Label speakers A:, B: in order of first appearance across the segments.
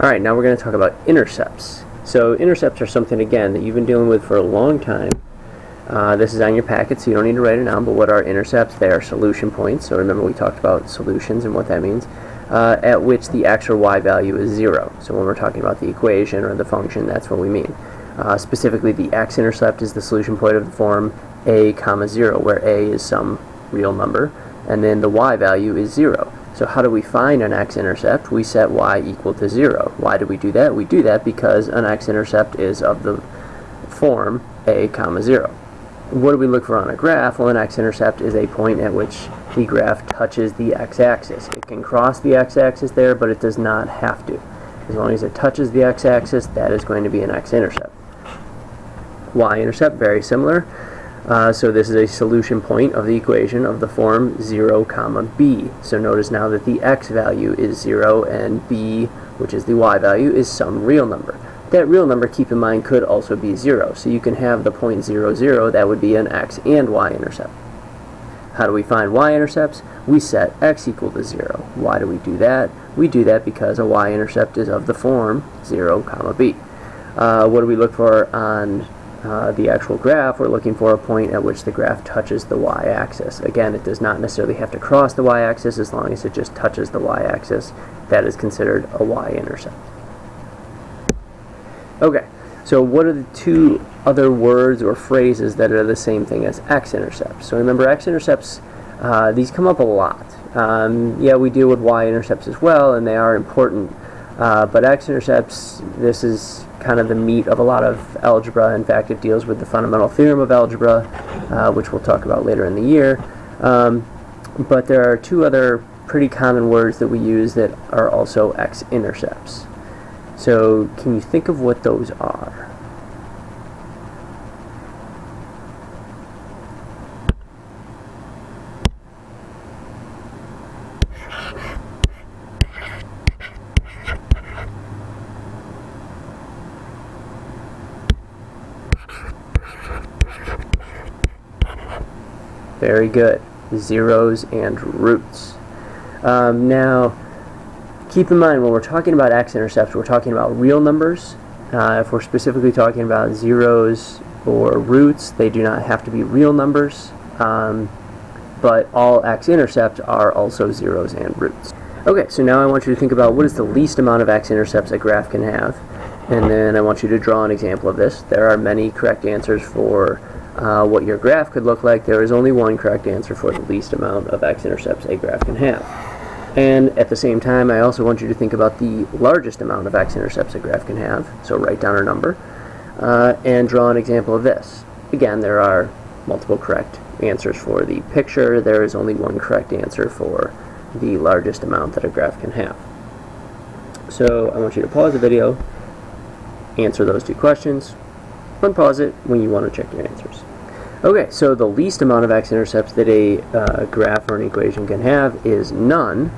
A: Alright, now we're going to talk about intercepts. So intercepts are something, again, that you've been dealing with for a long time. This is on your packet, so you don't need to write it down, but what are intercepts? They are solution points. So remember we talked about solutions and what that means, at which the x or y value is 0. So when we're talking about the equation or the function, that's what we mean. Specifically, the x-intercept is the solution point of the form a comma 0, where a is some real number, and then the y value is 0. So how do we find an x-intercept? We set y equal to 0. Why do we do that? We do that because an x-intercept is of the form a comma 0. What do we look for on a graph? Well, an x-intercept is a point at which the graph touches the x-axis. It can cross the x-axis there, but it does not have to. As long as it touches the x-axis, that is going to be an x-intercept. Y-intercept, very similar. So this is a solution point of the equation of the form 0 comma b. So notice now that the x value is 0 and b, which is the y value, is some real number. That real number, keep in mind, could also be 0. So you can have the point 0, 0, that would be an x and y intercept. How do we find y-intercepts? We set x equal to 0. Why do we do that? We do that because a y-intercept is of the form 0 comma b. What do we look for on the actual graph? We're looking for a point at which the graph touches the y-axis. Again, it does not necessarily have to cross the y-axis. As long as it just touches the y-axis, that is considered a y-intercept. Okay, so what are the two other words or phrases that are the same thing as x-intercepts? So remember, x-intercepts, these come up a lot. Yeah, we deal with y-intercepts as well, and they are important. But x-intercepts, this is kind of the meat of a lot of algebra. In fact, it deals with the fundamental theorem of algebra, which we'll talk about later in the year. But there are two other pretty common words that we use that are also x-intercepts. So can you think of what those are? Very good. Zeros and roots. Now, keep in mind, when we're talking about x-intercepts, we're talking about real numbers. If we're specifically talking about zeros or roots, they do not have to be real numbers. But all x-intercepts are also zeros and roots. Okay, so now I want you to think about what is the least amount of x-intercepts a graph can have. And then I want you to draw an example of this. There are many correct answers for what your graph could look like. There is only one correct answer for the least amount of x-intercepts a graph can have. And at the same time, I also want you to think about the largest amount of x-intercepts a graph can have. So write down a number and draw an example of this. Again, there are multiple correct answers for the picture. There is only one correct answer for the largest amount that a graph can have. So I want you to pause the video, answer those two questions, unpause it when you want to check your answers. Okay, so the least amount of x-intercepts that a graph or an equation can have is none.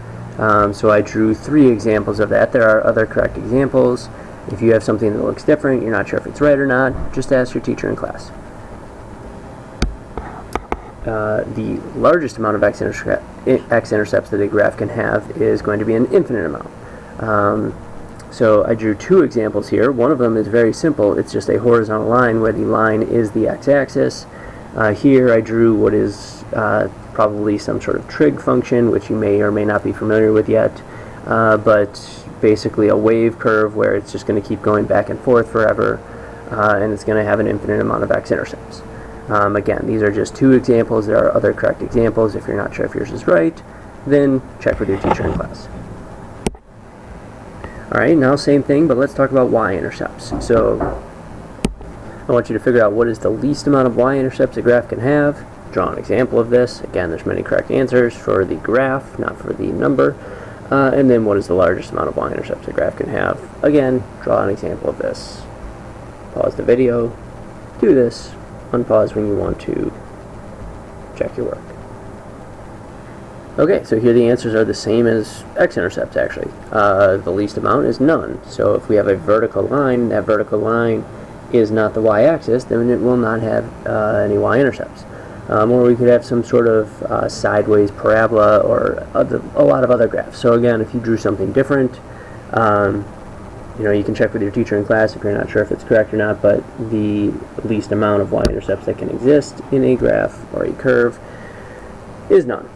A: So I drew 3 examples of that. There are other correct examples. If you have something that looks different, you're not sure if it's right or not, just ask your teacher in class. The largest amount of x-intercepts that a graph can have is going to be an infinite amount. So I drew 2 examples here. One of them is very simple. It's just a horizontal line where the line is the x-axis. Here I drew what is probably some sort of trig function, which you may or may not be familiar with yet, but basically a wave curve where it's just going to keep going back and forth forever, and it's going to have an infinite amount of x-intercepts. Again, these are just 2 examples. There are other correct examples. If you're not sure if yours is right, then check with your teacher in class. Alright, now same thing, but let's talk about y-intercepts. So I want you to figure out what is the least amount of y-intercepts a graph can have. Draw an example of this. Again, there's many correct answers for the graph, not for the number. And then what is the largest amount of y-intercepts a graph can have? Again, draw an example of this. Pause the video, do this, unpause when you want to check your work. Okay, so here the answers are the same as x-intercepts, actually. The least amount is none. So if we have a vertical line, that vertical line is not the y-axis, then it will not have any y-intercepts. Or we could have some sort of sideways parabola or a lot of other graphs. So again, if you drew something different, you can check with your teacher in class if you're not sure if it's correct or not, but the least amount of y-intercepts that can exist in a graph or a curve is none.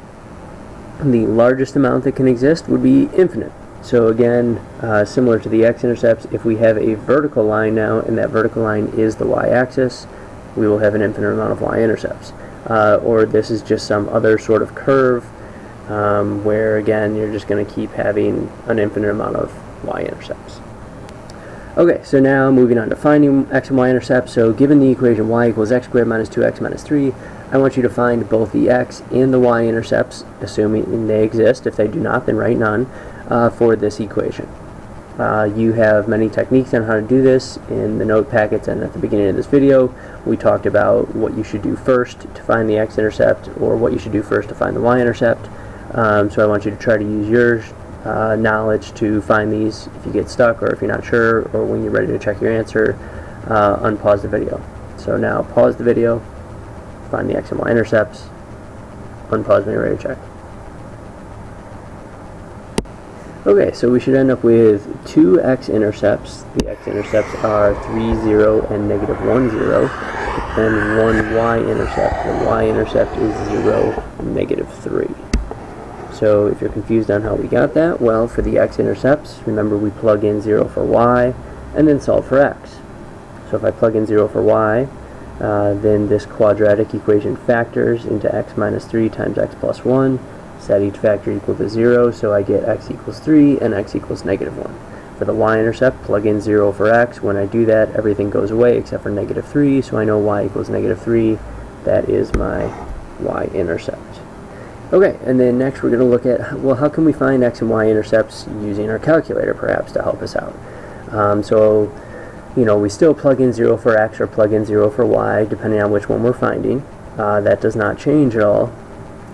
A: The largest amount that can exist would be infinite. So again, similar to the x-intercepts, if we have a vertical line now, and that vertical line is the y-axis, we will have an infinite amount of y-intercepts. Or this is just some other sort of curve where, again, you're just going to keep having an infinite amount of y-intercepts. Okay, so now moving on to finding x and y-intercepts. So given the equation y equals x squared minus 2x minus 3, I want you to find both the x and the y-intercepts, assuming they exist. If they do not, then write none, for this equation. You have many techniques on how to do this in the note packets, and at the beginning of this video we talked about what you should do first to find the x-intercept, or what you should do first to find the y-intercept. So I want you to try to use your knowledge to find these. If you get stuck, or if you're not sure, or when you're ready to check your answer, unpause the video. So now pause the video, find the x and y-intercepts, unpause when you're ready to check. Okay, so we should end up with two x-intercepts. The x-intercepts are 3, 0, and negative 1, 0, and one y-intercept. The y-intercept is 0, negative 3. So if you're confused on how we got that, well, for the x-intercepts, remember we plug in 0 for y, and then solve for x. So if I plug in 0 for y, then this quadratic equation factors into x minus 3 times x plus 1. Set each factor equal to 0, so I get x equals 3 and x equals negative 1. For the y-intercept, plug in 0 for x. When I do that, everything goes away except for negative 3, so I know y equals negative 3. That is my y-intercept. Okay, and then next we're going to look at, well, how can we find x and y-intercepts using our calculator, perhaps, to help us out. So, we still plug in 0 for x or plug in 0 for y, depending on which one we're finding. That does not change at all.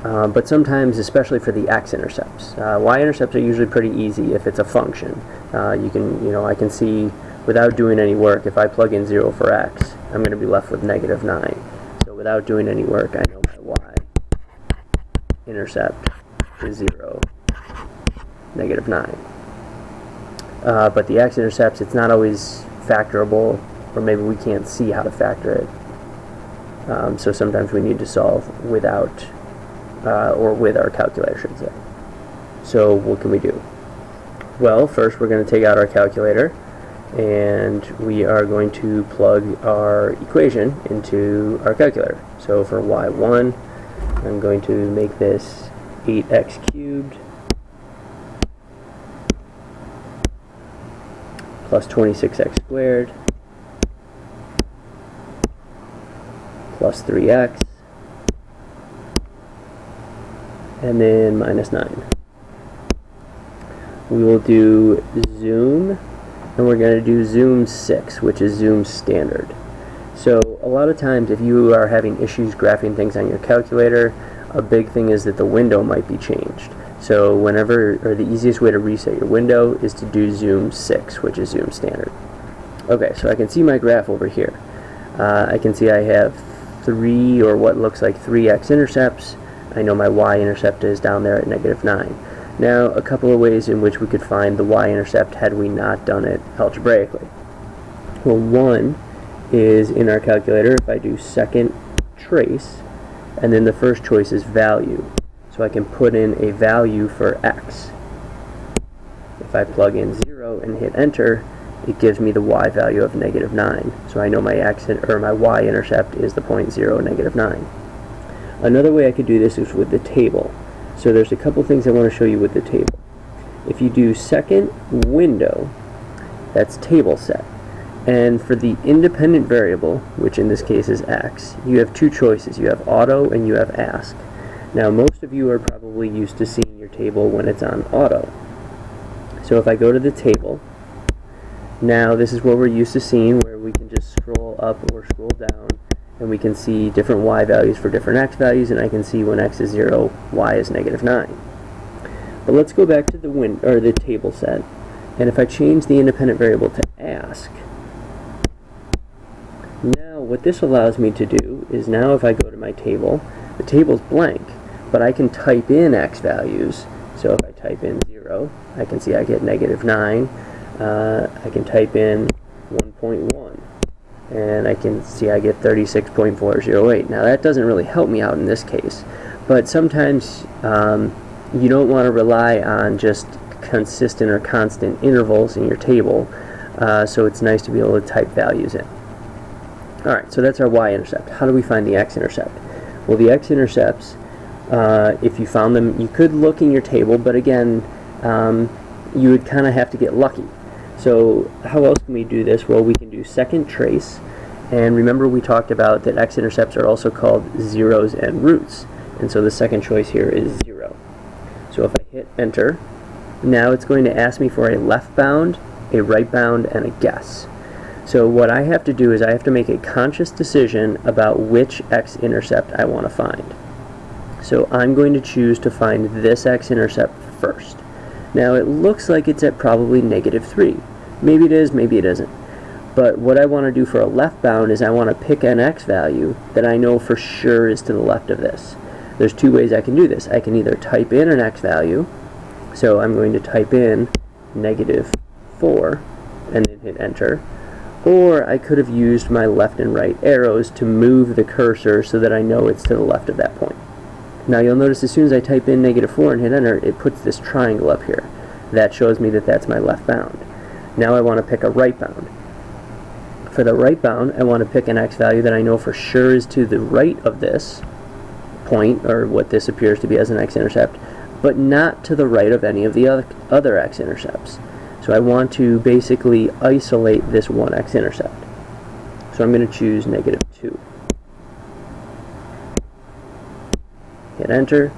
A: But sometimes, especially for the x-intercepts, y-intercepts are usually pretty easy if it's a function. I can see without doing any work, if I plug in 0 for x, I'm going to be left with negative 9. So without doing any work, I know my y-intercept is 0, negative 9. But the x-intercepts, it's not always factorable, or maybe we can't see how to factor it. So sometimes we need to solve without or with our calculator, I should say. So what can we do? Well, first we're going to take out our calculator, and we are going to plug our equation into our calculator. So for y1, I'm going to make this 8x cubed plus 26x squared plus 3x, and then minus 9. We will do zoom, and we're going to do zoom 6, which is zoom standard. So a lot of times if you are having issues graphing things on your calculator, a big thing is that the window might be changed. So the easiest way to reset your window is to do zoom 6, which is zoom standard. Okay, so I can see my graph over here. I can see I have 3, or what looks like 3 x-intercepts. I know my y-intercept is down there at negative 9. Now, a couple of ways in which we could find the y-intercept had we not done it algebraically. Well, one is in our calculator, if I do second trace, and then the first choice is value. So I can put in a value for x. If I plug in 0 and hit enter, it gives me the y value of negative 9. So I know my y-intercept is the point 0, negative 9. Another way I could do this is with the table. So there's a couple things I want to show you with the table. If you do second window, that's table set. And for the independent variable, which in this case is x, you have two choices. You have auto and you have ask. Now most of you are probably used to seeing your table when it's on auto. So if I go to the table, now this is what we're used to seeing, where we can just scroll up or scroll down, and we can see different y values for different x values, and I can see when x is 0, y is negative 9. But let's go back to the table set, and if I change the independent variable to ask, now what this allows me to do is, now if I go to my table, the table's blank, but I can type in x values. So if I type in 0, I can see I get negative 9. I can type in 1.1, and I can see I get 36.408. Now that doesn't really help me out in this case, but sometimes you don't want to rely on just consistent or constant intervals in your table, so it's nice to be able to type values in. Alright, so that's our y-intercept. How do we find the x-intercept? Well, the x-intercepts, if you found them, you could look in your table, but again, you would kind of have to get lucky. So how else can we do this? Well, we can do second trace, and remember we talked about that x-intercepts are also called zeros and roots, and so the second choice here is 0. So if I hit enter, now it's going to ask me for a left bound, a right bound, and a guess. So what I have to do is I have to make a conscious decision about which x-intercept I want to find. So I'm going to choose to find this x-intercept first. Now it looks like it's at probably -3. Maybe it is, maybe it isn't. But what I want to do for a left bound is I want to pick an x value that I know for sure is to the left of this. There's two ways I can do this. I can either type in an x value, so I'm going to type in -4 and then hit enter, or I could have used my left and right arrows to move the cursor so that I know it's to the left of that point. Now you'll notice as soon as I type in -4 and hit enter, it puts this triangle up here. That shows me that that's my left bound. Now I want to pick a right bound. For the right bound, I want to pick an x value that I know for sure is to the right of this point, or what this appears to be as an x-intercept, but not to the right of any of the other x-intercepts. So I want to basically isolate this one x-intercept. So I'm going to choose -2. Hit enter.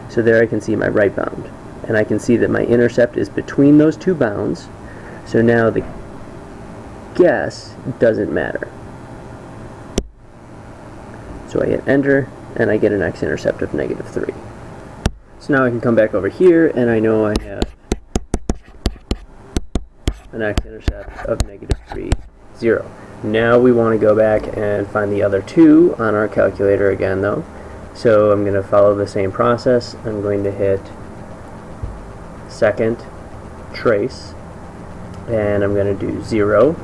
A: So there I can see my right bound. And I can see that my intercept is between those two bounds. So now the guess doesn't matter. So I hit enter, and I get an x-intercept of -3. So now I can come back over here, and I know I have an x-intercept of -3, 0. Now we want to go back and find the other two on our calculator again, though. So I'm going to follow the same process. I'm going to hit second trace, and I'm going to do 0.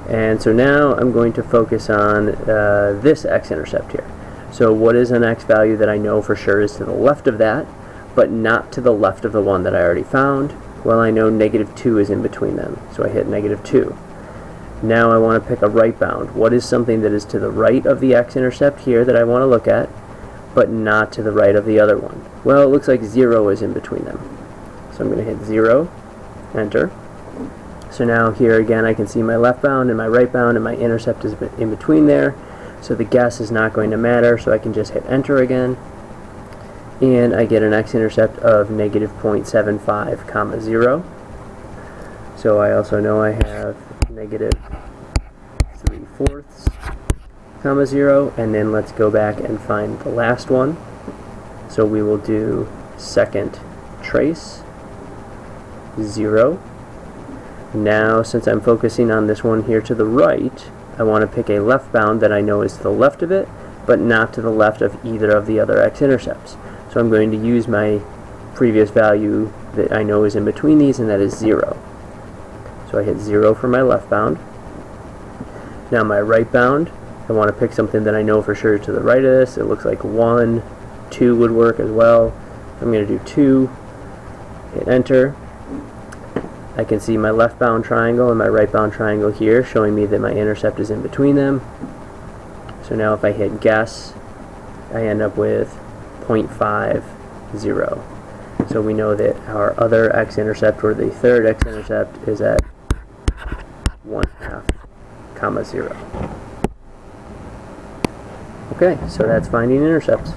A: And so now I'm going to focus on this x-intercept here. So what is an x value that I know for sure is to the left of that, but not to the left of the one that I already found? Well, I know -2 is in between them, so I hit -2. Now I want to pick a right bound. What is something that is to the right of the x-intercept here that I want to look at, but not to the right of the other one? Well, it looks like 0 is in between them. So I'm going to hit 0, enter. So now here again I can see my left bound and my right bound, and my intercept is in between there. So the guess is not going to matter, so I can just hit enter again. And I get an x-intercept of -0.75, 0. So I also know I have -3/4, 0. And then let's go back and find the last one. So we will do second trace, 0. Now, since I'm focusing on this one here to the right, I want to pick a left bound that I know is to the left of it, but not to the left of either of the other x-intercepts. So I'm going to use my previous value that I know is in between these, and that is 0. So I hit 0 for my left bound. Now my right bound, I want to pick something that I know for sure is to the right of this. It looks like 1, 2 would work as well. I'm going to do 2, hit enter. I can see my left bound triangle and my right bound triangle here, showing me that my intercept is in between them. So now if I hit guess, I end up with 0.50. So we know that our other x-intercept, or the third x-intercept, is at 1/2, 0. Okay, so that's finding intercepts.